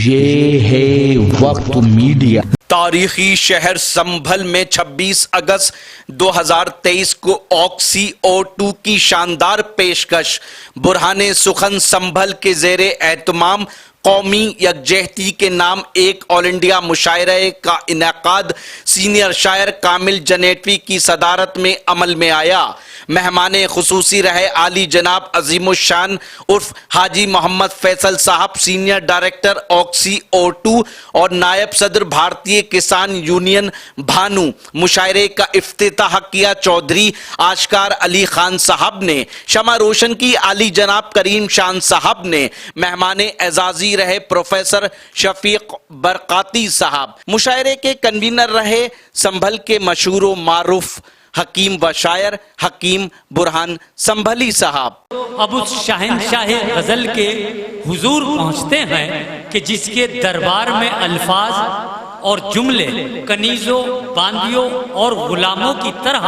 یہ ہے وقت میڈیا۔ تاریخی شہر سنبھل میں 26 اگست 2023 کو آکسی O2 کی شاندار پیشکش۔ برہان سخن سنبھل کے زیر اہتمام قومی یکجہتی کے نام ایک آل انڈیا مشاعرے کا انعقاد سینئر شاعر کامل جنیٹوی کی صدارت میں عمل میں آیا۔ مہمان خصوصی رہے عالی جناب عظیم الشان عرف حاجی محمد فیصل صاحب، سینئر ڈائریکٹر آکسی O2 اور نائب صدر بھارتی کسان یونین بھانو۔ مشاعرے کا افتتاح کیا چودھری آشکار علی خان صاحب نے، شمع روشن کی عالی جناب کریم شان صاحب نے، مہمان اعزازی رہے پروفیسر شفیق برقاتی صاحب۔ مشاعرے کے کنوینر رہے سنبھل کے مشہور و معروف حکیم و شاعر حکیم برہان سنبھلی صاحب۔ اب اس شہنشاہ غزل کے حضور پہنچتے ہیں کہ جس کے دربار میں الفاظ اور جملے کنیزوں، باندیوں اور غلاموں کی طرح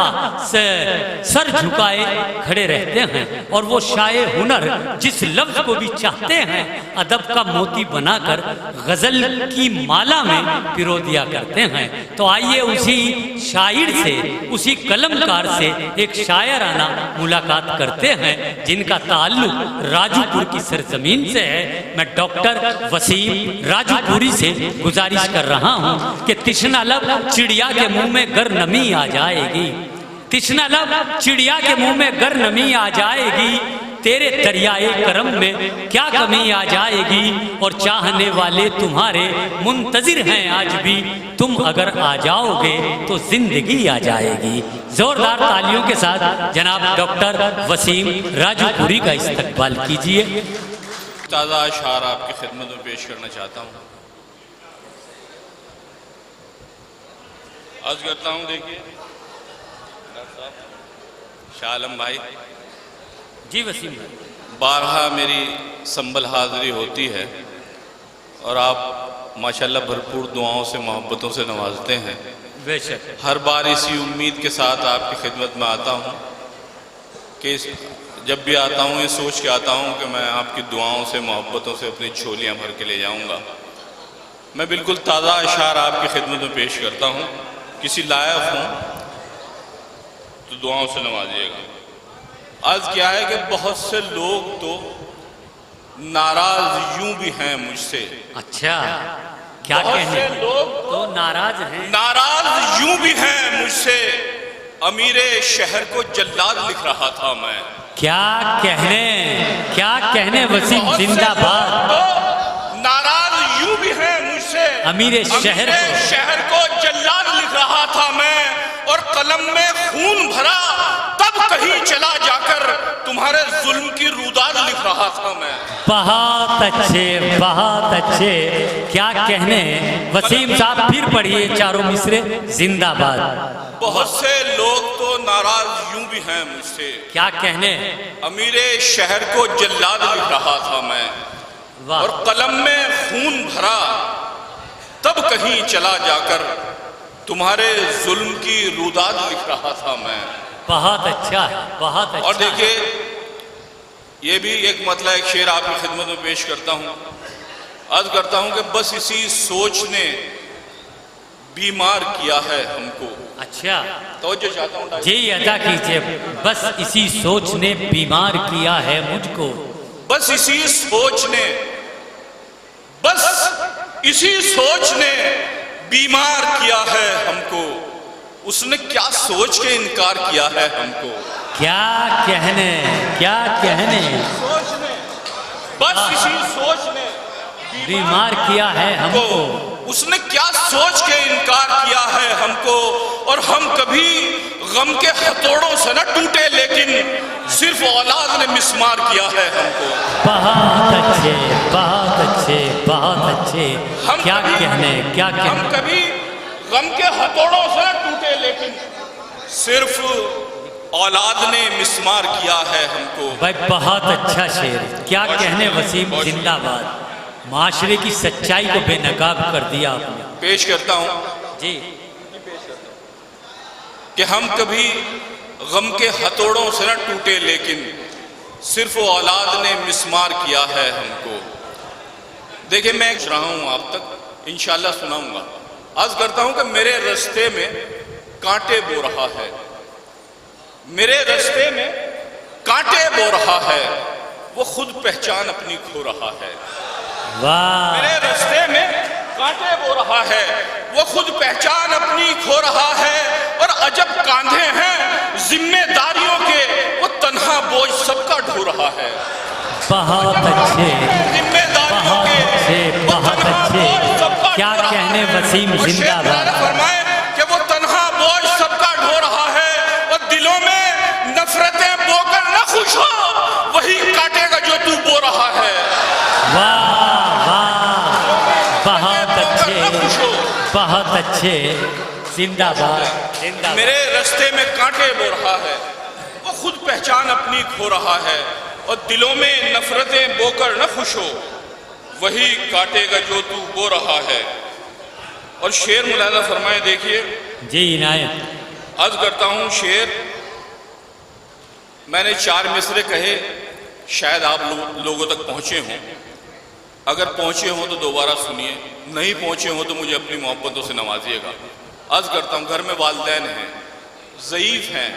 سر جھکائے کھڑے رہتے ہیں، اور وہ شائع ہنر جس لفظ کو بھی چاہتے ہیں ادب کا موتی بنا کر غزل کی مالا میں پیرو دیا کرتے ہیں۔ تو آئیے اسی شاعر سے، اسی قلمکار سے ایک شاعرانہ ملاقات کرتے ہیں جن کا تعلق راجو پور کی سرزمین سے ہے۔ میں ڈاکٹر وسیم راجو پوری سے گزارش کر رہا ہوں کہ تشنہ لب چڑیا کے منہ میں گر نمی آ جائے گی، تشنہ لب چڑیا کے منہ میں گر نمی آ جائے گی، تیرے دریائے کرم میں کیا کمی آ جائے گی، اور چاہنے والے تمہارے منتظر ہیں آج بھی، تم اگر آ جاؤ گے تو زندگی آ جائے گی۔ زوردار تالیوں کے ساتھ جناب ڈاکٹر وسیم راجو پوری کا استقبال کیجئے۔ تازہ اشعار آپ کی خدمت میں پیش کرنا چاہتا ہوں۔ عرض کرتا ہوں، دیکھیے شاہ عالم بھائی، جی وسیم بھائی، بارہا میری سنبھل حاضری ہوتی ہے اور آپ ماشاءاللہ بھرپور دعاؤں سے محبتوں سے نوازتے ہیں۔ بے شک ہر بار اسی امید کے ساتھ آپ کی خدمت میں آتا ہوں کہ جب بھی آتا ہوں یہ سوچ کے آتا ہوں کہ میں آپ کی دعاؤں سے محبتوں سے اپنی جھولیاں بھر کے لے جاؤں گا۔ میں بالکل تازہ اشعار آپ کی خدمت میں پیش کرتا ہوں، کسی لائق ہوں تو دعاؤں سے نوازیے گا۔ عرض کیا ہے کہ بہت سے لوگ تو ناراض یوں بھی ہیں مجھ سے۔ اچھا، کیا کہنے؟ بہت سے لوگ تو ناراض ہیں، ناراض یوں بھی ہیں مجھ سے، امیر شہر کو جلاد لکھ رہا تھا میں۔ کیا کہنے وسیم زندہ باد۔ ناراض یوں بھی ہیں مجھ سے، امیر شہر کو جلاد لکھ رہا تھا میں، اور قلم میں خون بھرا تب کہیں چلا جا کر تمہارے ظلم کی روداد لکھ رہا تھا میں۔ بہت اچھے، بہت اچھے، کیا کہنے وسیم صاحب، پھر پڑھیے چاروں مصرے زندہ باد۔ بہت سے لوگ تو ناراض یوں بھی ہیں مجھ سے، کیا کہنے، امیر شہر کو جلاد لکھ رہا تھا میں، اور قلم میں خون بھرا تب کہیں چلا جا کر تمہارے ظلم کی روداد لکھ رہا تھا میں۔ بہت اچھا ہے، بہت اچھا۔ اور دیکھیں یہ بھی ایک مطلع ایک شعر آپ کی خدمت میں پیش کرتا ہوں۔ عرض کرتا ہوں کہ بس اسی سوچ نے بیمار کیا ہے ہم کو۔ اچھا، توجہ چاہتا ہوں جی ادا کیجئے۔ بس اسی سوچ نے بیمار کیا ہے مجھ کو، بس اسی سوچ نے، بس اسی سوچ نے بیمار کیا ہے ہم کو، اس نے کیا سوچ کے انکار کیا ہے ہم کو۔ کیا کہنے، کیا کہنے، بس اسی سوچ نے بیمار کیا ہے ہم کو، اس نے کیا سوچ کے انکار کیا ہے ہم کو، اور ہم کبھی غم کے ہتھوڑوں سے نہ ٹوٹے لیکن صرف اولاد نے مسمار کیا ہے ہم کو۔ بہت اچھے، بہت اچھے، بہت اچھے، کیا کہنے، کیا کہنے۔ ہم کبھی غم کے ہتھوڑوں سے نہ ٹوٹے لیکن صرف اولاد نے مسمار کیا ہے ہم کو۔ بھائی بہت اچھا شعر، کیا کہنے وسیم زندہ باد۔ معاشرے کی سچائی کو بے نقاب کر دیا آپ نے۔ پیش کرتا ہوں جی، کہ ہم کبھی غم کے ہتھوڑوں سے نہ ٹوٹے لیکن صرف اولاد نے مسمار کیا ہے ہم کو۔ دیکھیں میں رہا ہوں آپ تک انشاءاللہ سناؤں گا. عرض کرتا ہوں کہ میرے رستے میں کانٹے بو رہا ہے، میرے رستے میں کانٹے بو رہا ہے، وہ خود پہچان اپنی کھو رہا ہے. واہ میرے رستے میں کانٹے بو رہا ہے، وہ خود پہچان اپنی کھو رہا ہے. اور عجب کاندھے ہیں ذمہ داریوں کے، وہ تنہا بوجھ سب کا ڈھو رہا ہے. بہت اچھے، ذمہ داریوں بہت کے اچھے، وہ بہت تنہا اچھے. بوجھ سب کا کیا ڈھو رہا کہنے ہے. وسیم، اور زندہ شیخ باد. فرمائے کہ وہ تنہا بوجھ سب کا ڈھو رہا ہے، اور دلوں میں نفرتیں بو کر نہ خوش ہو، وہی کاٹے گا جو تو بو رہا ہے. واہ واہ، بہت اچھے، بہت اچھے. زندہ باد، زندہ باد. میرے رستے میں کانٹے بو رہا ہے، وہ خود پہچان اپنی کھو رہا ہے، اور دلوں میں نفرتیں بو کر نہ خوش ہو، وہی کاٹے گا جو تو بو رہا ہے. اور شعر ملاحظہ فرمائے، دیکھیے جی عنایت. عرض کرتا ہوں شعر میں نے 4 مصرے کہے، شاید آپ لوگوں تک پہنچے ہوں. اگر پہنچے ہوں تو دوبارہ سنیے، نہیں پہنچے ہوں تو مجھے اپنی محبتوں سے نوازیے گا. عرض کرتا ہوں گھر میں والدین ہیں، ضعیف ہیں،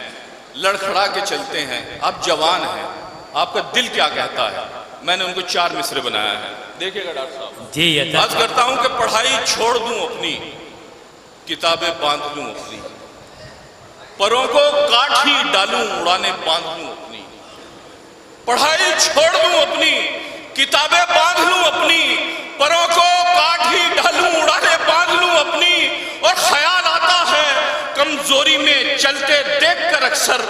لڑکھڑا کے چلتے ہیں، آپ جوان ہیں، آپ کا دل کیا کہتا ہے. میں نے ان کو 4 مصرے بنایا ہے، دیکھیے گا ڈاکٹر صاحب. جی عرض کرتا ہوں کہ پڑھائی چھوڑ دوں اپنی، کتابیں باندھ لوں اپنی، پروں کو کاٹ ہی ڈالوں اڑانے باندھ لوں اپنی. پڑھائی چھوڑ دوں اپنی، کتابیں باندھ لوں اپنی، پروں کو کاٹ ہی ڈالوں اڑانے باندھ لوں اپنی. اور خیال آتا ہے کمزوری میں چلتے دیکھ کر اکثر،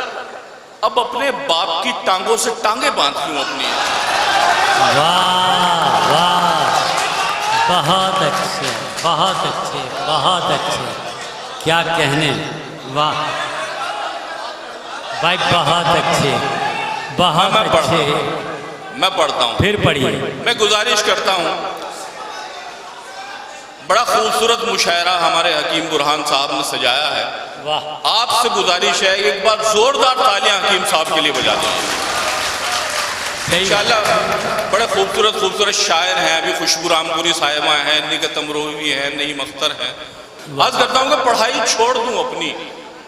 اب اپنے باپ کی ٹانگوں سے ٹانگیں باندھ لوں اپنی. واہ واہ، بہت اچھے، بہت اچھے، بہت اچھے. کیا کہنے. واہ بھائی، بہت اچھے، بہت اچھے. میں پڑھتا ہوں، پھر پڑھیے. میں گزارش کرتا ہوں. بڑا خوبصورت مشاعرہ ہمارے حکیم برہان صاحب نے سجایا ہے. واہ، آپ سے گزارش ہے ایک بار زوردار تالیاں حکیم صاحب کے لیے بجا دیں. انشاءاللہ بڑے خوبصورت خوبصورت شاعر ہیں. ابھی خوشبو رامپوری صاحبہ ہیں، نگہت امروہی ہیں، نعیم اختر ہیں. عرض کرتا ہوں کہ پڑھائی چھوڑ دوں اپنی،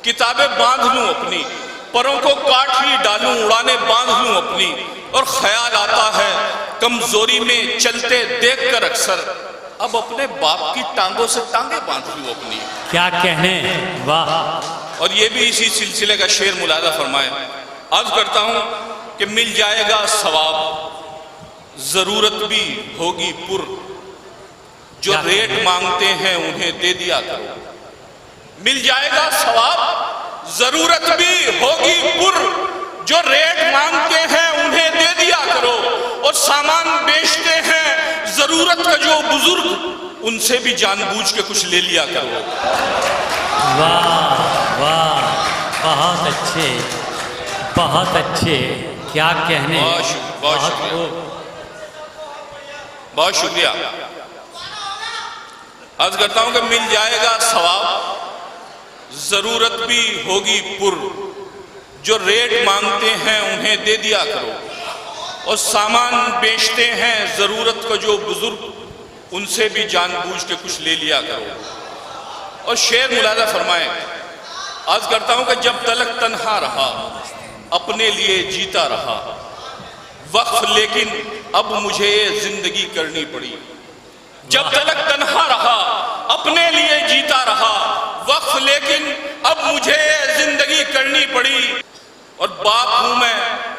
کتابیں باندھ لوں اپنی، پروں کو کاٹ ہی ڈالوں اڑانے باندھ لوں اپنی. اور خیال آتا ہے کمزوری میں چلتے دیکھ کر اکثر، اب اپنے باپ کی ٹانگوں سے ٹانگیں باندھ لوں اپنی. کیا کہنے. واہ، اور یہ بھی اسی سلسلے کا شعر ملاحظہ فرمائے. عرض کرتا ہوں کہ مل جائے گا ثواب، ضرورت بھی ہوگی پر، جو ریٹ مانگتے ہیں انہیں دے دیا کرو. مل جائے گا ثواب، ضرورت بھی ہوگی پر، جو ریٹ مانگتے ہیں انہیں دے دیا کرو. اور سامان بیچتے ہیں ضرورت کا جو بزرگ، ان سے بھی جان بوجھ کے کچھ لے لیا کرو. واہ واہ، بہت اچھے، بہت اچھے. کیا کہنے. بہت شکریہ، بہت شکریہ. عرض کرتا ہوں کہ مل جائے گا ثواب، ضرورت بھی ہوگی پر، جو ریٹ مانگتے ہیں انہیں دے دیا کرو. اور سامان بیچتے ہیں ضرورت کا جو بزرگ، ان سے بھی جان بوجھ کے کچھ لے لیا کرو. اور شعر ملاحظہ فرمائیں. عرض کرتا ہوں کہ جب تلک تنہا رہا اپنے لیے جیتا رہا، وقف لیکن اب مجھے یہ زندگی کرنی پڑی. جب تلک تنہا رہا اپنے لیے جیتا رہا، وقف لیکن اب مجھے یہ زندگی کرنی پڑی. اور باپ ہوں میں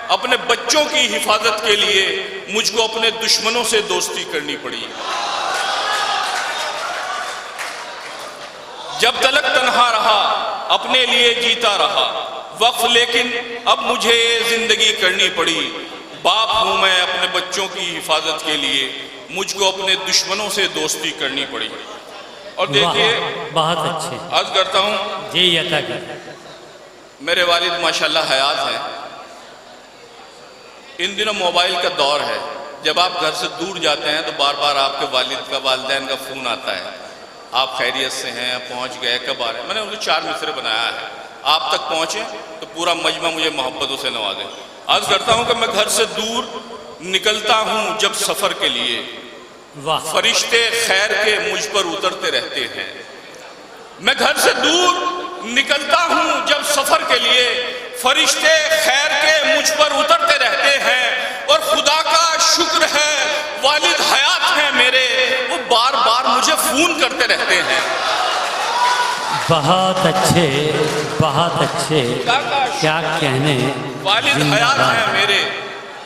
اپنے بچوں کی حفاظت کے لیے، مجھ کو اپنے دشمنوں سے دوستی کرنی پڑی. جب تلک تنہا رہا اپنے لیے جیتا رہا، وقف لیکن اب مجھے یہ زندگی کرنی پڑی. باپ ہوں میں اپنے بچوں کی حفاظت کے لیے، مجھ کو اپنے دشمنوں سے دوستی کرنی پڑی. اور دیکھیے بہت اچھے. عرض کرتا ہوں جی عطا کر. میرے والد ماشاءاللہ حیات ہیں. ان دنوں موبائل کا دور ہے. جب آپ گھر سے دور جاتے ہیں تو بار بار آپ کے والد کا، والدین کا فون آتا ہے، آپ خیریت سے ہیں، پہنچ گئے، کب آ رہے ہیں. میں نے ان کو 4 مصرے بنایا ہے. آپ تک پہنچیں تو پورا مجمع مجھے محبتوں سے نوازے. عرض کرتا ہوں کہ میں گھر سے دور نکلتا ہوں جب سفر کے لیے، واہ فرشتے خیر کے مجھ پر اترتے رہتے ہیں، میں گھر سے دور نکلتا ہوں جب سفر کے لیے، فرشتے خیر کے مجھ پر اترتے رہتے ہیں، اور خدا کا شکر ہے والد حیات ہیں میرے، وہ بار بار مجھے فون کرتے رہتے ہیں۔ بہت اچھے بہت اچھے، کیا کہنے، والد زندہ حیات باد۔ ہیں میرے،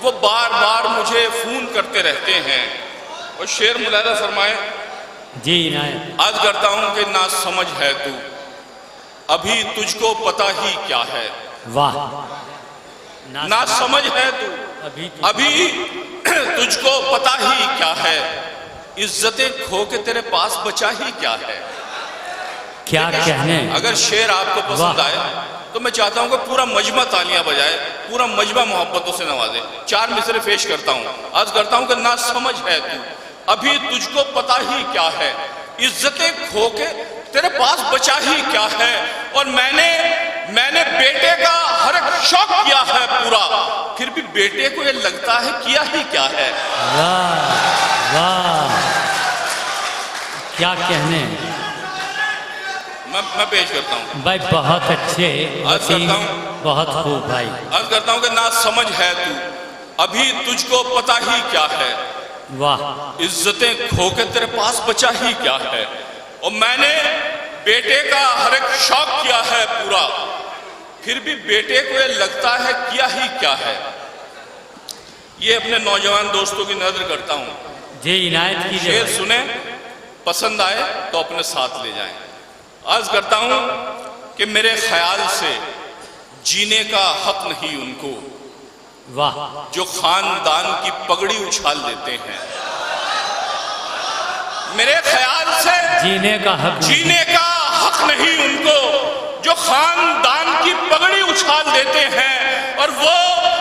وہ بار بار مجھے فون کرتے رہتے ہیں۔ اور شعر ملاحظہ فرمائے، جی عنایت، عرض کرتا ہوں کہ نہ سمجھ ہے تو، ابھی تجھ کو پتہ ہی کیا ہے، واہ، نہ سمجھ ہے تو ابھی تجھ کو پتہ ہی کیا ہے، عزتیں کھو کے تیرے پاس بچا ہی کیا ہے۔ کیا کہنے، اگر شعر آپ کو پسند واہ۔ آئے تو میں چاہتا ہوں کہ پورا مجمع تالیاں بجائے، پورا مجمع محبتوں سے نوازے۔ 4 مصرے پیش کرتا ہوں، عرض کرتا ہوں کہ نہ سمجھ ہے تو، ابھی تجھ کو پتہ ہی کیا ہے، عزتیں کھو کے تیرے پاس بچا ہی کیا ہے، اور میں نے بیٹے کا ہر ایک شوق کیا ہے پورا، پھر بھی بیٹے کو یہ لگتا ہے کیا ہی کیا ہے۔ واہ واہ، کیا کہنے میں پیش کرتا ہوں، بھائی، بہت اچھے، عرض کرتا ہوں، بہت خوب بھائی، عرض کرتا ہوں کہ نہ سمجھ ہے تو، ابھی تجھ کو پتہ ہی کیا ہے، واہ، عزتیں کھو کے تیرے پاس بچا ہی کیا ہے، اور میں نے بیٹے کا ہر ایک شوق کیا ہے پورا، پھر بھی بیٹے کو یہ لگتا ہے کیا ہی کیا ہے۔ یہ اپنے نوجوان دوستوں کی نظر کرتا ہوں، جی عنایت کیجیے شعر بھائی۔ سنیں، پسند آئے تو اپنے ساتھ لے جائیں۔ عرض کرتا ہوں کہ میرے خیال سے جینے کا حق نہیں ان کو، واہ، جو خاندان کی پگڑی اچھال دیتے ہیں۔ میرے خیال سے جینے کا حق نہیں۔ جینے کا حق نہیں ان کو، جو خاندان کی پگڑی اچھال دیتے ہیں، اور وہ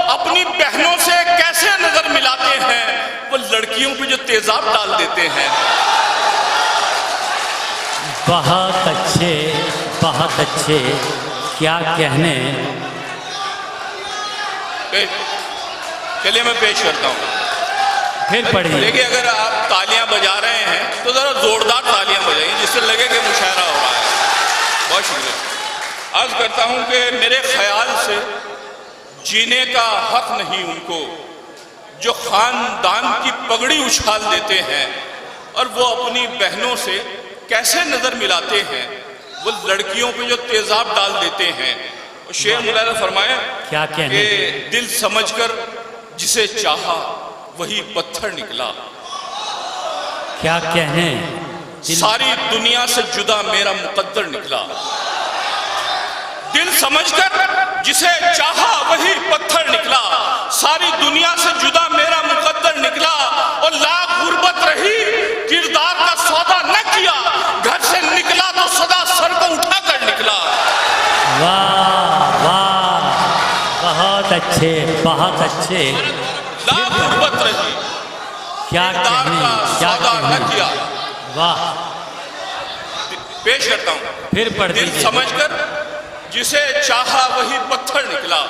اپنی بہنوں سے کیسے نظر ملاتے ہیں، وہ لڑکیوں پہ جو تیزاب ڈال دیتے ہیں۔ بہت اچھے بہت اچھے، کیا کہنے، چلیے میں پیش کرتا ہوں۔ پھر پڑھیے۔ دیکھیے، اگر آپ تالیاں بجا رہے ہیں تو ذرا زوردار تالیاں بجائیں جس سے لگے کہ مشاعرہ ہو رہا ہے۔ بہت شکریہ۔ عرض کرتا ہوں کہ میرے خیال سے جینے کا حق نہیں ان کو، جو خاندان کی پگڑی اچھال دیتے ہیں، اور وہ اپنی بہنوں سے کیسے نظر ملاتے ہیں، وہ لڑکیوں پہ جو تیزاب ڈال دیتے ہیں۔ اور شعر ملاحظہ فرمائے کیا کہنے، کہ دل سمجھ کر جسے چاہا وہی پتھر نکلا، کیا کہنے، ساری دنیا سے جدا میرا مقدر نکلا۔ دل سمجھ کر جسے چاہا وہی پتھر نکلا، ساری دنیا سے جدا میرا مقدر نکلا، اور لاکھ غربت رہی کردار کا سودا نہ کیا، گھر سے نکلا تو صدا سر کو اٹھا کر نکلا۔ واہ واہ، بہت اچھے بہت اچھے، لاکھ غربت رہی کیا کردار کہنے، کا کیا سودا نہ کہنے، کیا۔ واہ، پیش کرتا ہوں، پھر پڑھ دل دیجیے۔ سمجھ کر جسے چاہا وہی پتھر نکلا،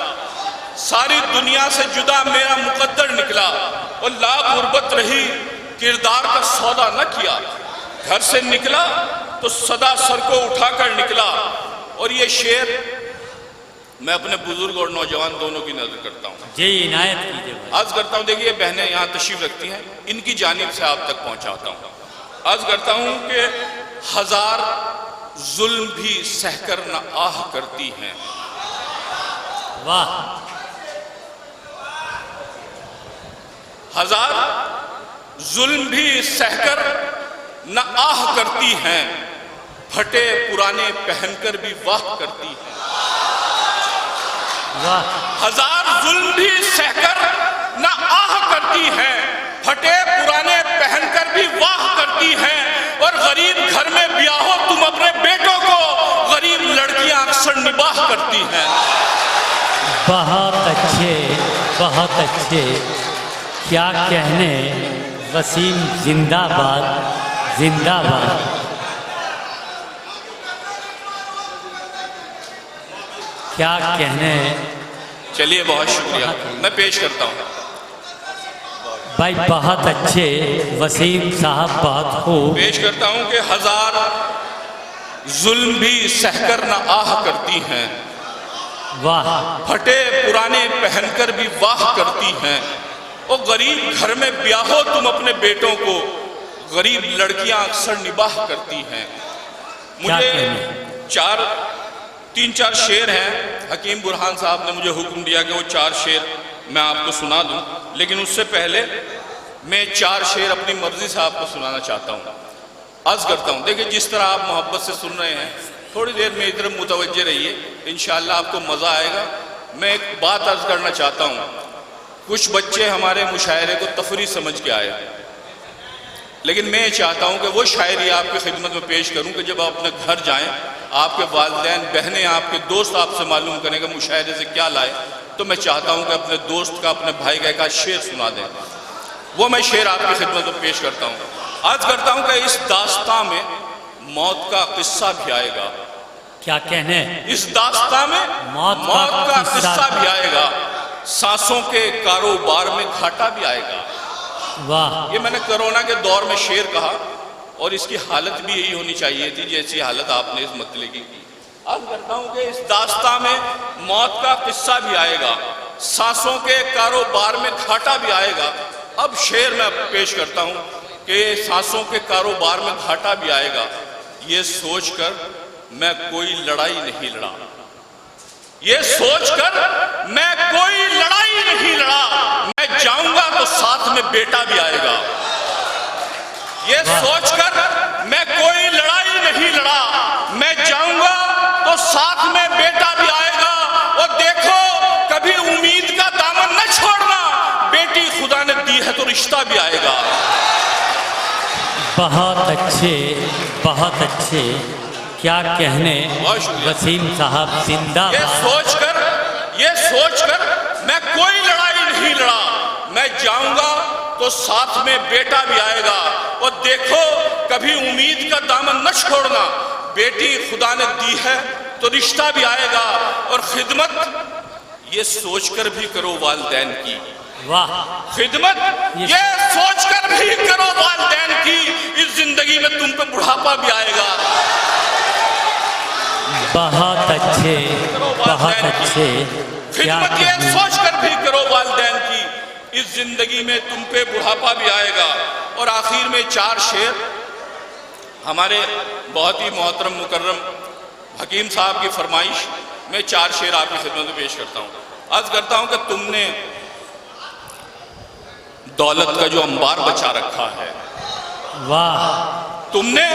ساری دنیا سے جدا میرا مقدر نکلا، اور لاکھ غربت رہی کردار کا سودا نہ کیا، گھر سے نکلا تو صدا سر کو اٹھا کر نکلا۔ اور یہ شعر میں اپنے بزرگ اور نوجوان دونوں کی نظر کرتا ہوں، جی عنایت کیجیے بھائی۔ عرض کرتا ہوں، دیکھیے بہنیں یہاں تشریف رکھتی ہیں، ان کی جانب سے آپ تک پہنچاتا ہوں۔ عرض کرتا ہوں کہ ہزار ظلم بھی سہ کر نہ آہ کرتی ہیں، واہ، ہزار ظلم بھی سہ کر نہ آہ کرتی ہیں، پھٹے پرانے پہن کر بھی واہ کرتی ہیں۔ واہ، ہزار ظلم بھی سہ کر نہ آہ کرتی ہیں، پھٹے پرانے پہن کر بھی واہ کرتی ہیں، اور غریب گھر میں بیاہ ہو تم اپنے بیٹوں کو، غریب لڑکیاں اکثر نباہ کرتی ہیں۔ بہت اچھے بہت اچھے، کیا کہنے، وسیم زندہ باد زندہ باد۔ کیا کہنے، چلیے بہت شکریہ، میں پیش کرتا ہوں۔ بھائی بہت اچھے وسیم صاحب، بہت خوب. پیش کرتا ہوں کہ ہزار ظلم بھی سہ کر نہ آہ کرتی ہیں، واہ. پھٹے پرانے پہن کر بھی واہ کرتی ہیں. او غریب گھر میں بیاہو تم اپنے بیٹوں کو، غریب لڑکیاں اکثر نباہ کرتی ہیں. مجھے تین چار شعر ہیں، حکیم برہان صاحب نے مجھے حکم دیا کہ وہ 4 شعر میں آپ کو سنا دوں، لیکن اس سے پہلے میں 4 شعر اپنی مرضی سے آپ کو سنانا چاہتا ہوں. عرض کرتا ہوں، دیکھیں جس طرح آپ محبت سے سن رہے ہیں، تھوڑی دیر میری طرف متوجہ رہیے، انشاءاللہ آپ کو مزہ آئے گا. میں ایک بات عرض کرنا چاہتا ہوں. کچھ بچے ہمارے مشاعرے کو تفریح سمجھ کے آئے، لیکن میں چاہتا ہوں کہ وہ شاعری آپ کی خدمت میں پیش کروں کہ جب آپ اپنے گھر جائیں، آپ کے والدین، بہنیں، آپ کے دوست آپ سے معلوم کریں کہ مشاعرے سے کیا لائے، تو میں چاہتا ہوں کہ اپنے دوست کا، اپنے بھائی کا ایک شعر سنا دیں. وہ میں شعر آپ کی خدمت میں پیش کرتا ہوں. عرض کرتا ہوں کہ اس داستان میں موت کا قصہ بھی آئے گا. کیا کہنے؟ اس داستان میں موت کا قصہ بھی آئے گا، سانسوں کے کاروبار میں گھاٹا بھی آئے گا. واہ. یہ میں نے کرونا کے دور میں شعر کہا، اور اس کی حالت بھی یہی ہونی چاہیے تھی جیسی حالت آپ نے اس مسئلے کی. عرض کرتا ہوں کہ اس داستان میں موت کا قصہ بھی آئے گا، سانسوں کے کاروبار میں گھاٹا بھی آئے گا. اب شعر میں پیش کرتا ہوں کہ سانسوں کے کاروبار میں گھاٹا بھی آئے گا. یہ سوچ کر میں کوئی لڑائی نہیں لڑا، یہ سوچ کر میں کوئی لڑائی نہیں لڑا، میں جاؤں گا تو ساتھ میں بیٹا بھی آئے گا. یہ سوچ کر میں کوئی لڑائی نہیں لڑا، میں جاؤں گا تو ساتھ میں بیٹا بھی آئے گا. اور دیکھو کبھی امید کا دامن نہ چھوڑنا، بیٹی خدا نے دی ہے تو رشتہ بھی آئے گا. بہت اچھے، بہت اچھے. کیا کہنے وسیم صاحب، زندہ یہ سوچ کر میں کوئی لڑائی نہیں لڑا، میں جاؤں گا تو ساتھ میں بیٹا بھی آئے گا. اور دیکھو کبھی امید کا دامن نہ چھوڑنا، بیٹی خدا نے دی ہے تو رشتہ بھی آئے گا. اور خدمت یہ سوچ کر بھی کرو والدین کی. واہ. خدمت یہ سوچ کر بھی کرو والدین کی، اس زندگی میں تم پہ بڑھاپا بھی آئے گا. بہت اچھے، بہت اچھے. خدمت یہ سوچ کر بھی کرو والدین کی، اس زندگی میں تم پہ بڑھاپا بھی آئے گا. اور آخر میں 4 شعر ہمارے بہت ہی محترم مکرم حکیم صاحب کی فرمائش میں 4 شعر آپ کی خدمت میں پیش کرتا ہوں. عرض کرتا ہوں کہ تم نے دولت کا جو انبار بچا رکھا ہے، واہ. تم نے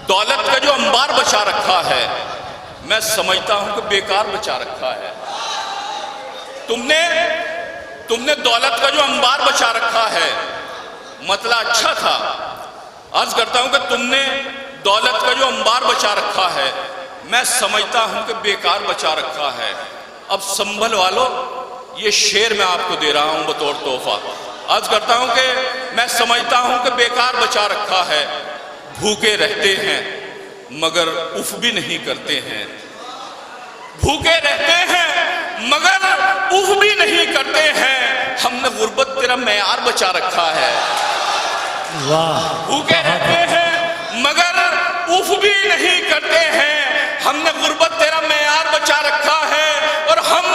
دولت کا جو انبار بچا رکھا ہے، میں سمجھتا ہوں کہ بیکار بچا رکھا ہے. تم نے دولت کا جو انبار بچا رکھا ہے، مطلب اچھا تھا. عرض کرتا ہوں کہ تم نے دولت کا جو انبار بچا رکھا ہے، میں سمجھتا ہوں کہ بیکار بچا رکھا ہے. اب سنبھل والو، یہ شعر میں آپ کو دے رہا ہوں بطور تحفہ. عرض کرتا ہوں کہ میں سمجھتا ہوں کہ بیکار بچا رکھا ہے. بھوکے رہتے ہیں مگر اف بھی نہیں کرتے ہیں، بھوکے رہتے ہیں مگر اف بھی نہیں کرتے ہیں. ہم نے غربت تیرا معیار بچا رکھا ہے. واہ. بھوکے رہتے ہیں مگر اف بھی نہیں کرتے ہیں، ہم نے غربت تیرا معیار بچا رکھا ہے. اور ہم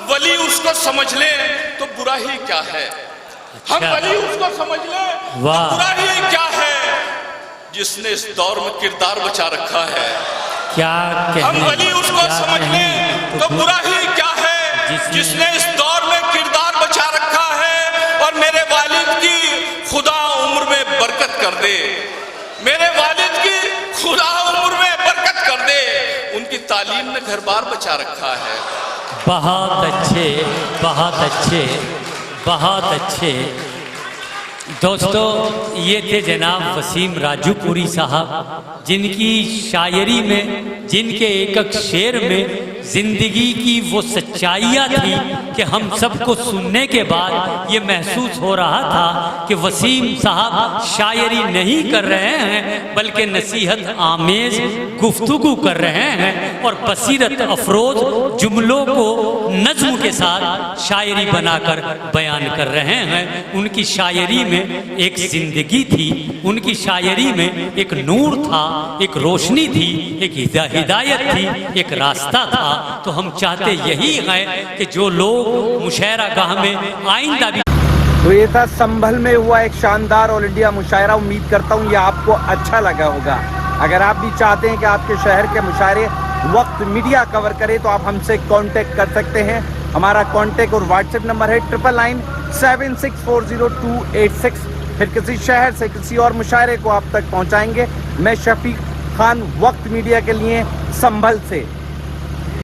ولی اس کو سمجھ لیں تو برا ہی کیا ہے، ہم ولی اس کو سمجھ لیں تو برا ہی کیا ہے، جس نے اس دور میں کردار بچا رکھا ہے. کیا کہنے، ہم ولی اس کو سمجھ لیں تو برا ہی کیا ہے، جس نے اس دور میں کردار بچا رکھا ہے. اور میرے والد کی خدا عمر میں برکت کر دے، میرے والد کی خدا عمر میں برکت کر دے، ان کی تعلیم نے گھر بار بچا رکھا ہے. بہت اچھے، بہت اچھے، بہت اچھے. دوستو، یہ تھے جناب وسیم راجو پوری صاحب، جن کی شاعری میں، جن کے ایک ایک شعر میں زندگی کی وہ سچائیاں تھی کہ ہم سب کو سننے کے بعد یہ محسوس ہو رہا تھا کہ وسیم صاحب شاعری نہیں کر رہے ہیں بلکہ نصیحت آمیز گفتگو کر رہے ہیں اور بصیرت افروز جملوں کو نظم کے ساتھ شاعری بنا کر بیان کر رہے ہیں۔ ان کی شاعری میں ایک زندگی تھی، ان کی شاعری میں ایک نور تھا، ایک روشنی تھی، ایک ہدایت تھی، ایک راستہ تھا۔ تو ہم چاہتے یہی ہے کہ جو لوگ مشاعرہ گاہ میں آئندہ بھی تو یہ تھا سنبھل میں ہوا ایک شاندار آل انڈیا مشاعرہ۔ امید کرتا ہوں یہ آپ کو اچھا لگا ہوگا۔ اگر آپ بھی چاہتے ہیں کہ آپ کے شہر کے مشاعرے وقت میڈیا کور کرے تو آپ ہم سے کانٹیکٹ کر سکتے ہیں۔ ہمارا کانٹیکٹ اور واٹس ایپ نمبر ہے 9997640286۔ پھر کسی شہر سے کسی اور مشاعرے کو آپ تک پہنچائیں گے۔ میں شفیق خان، وقت میڈیا کے لیے سنبھل سے۔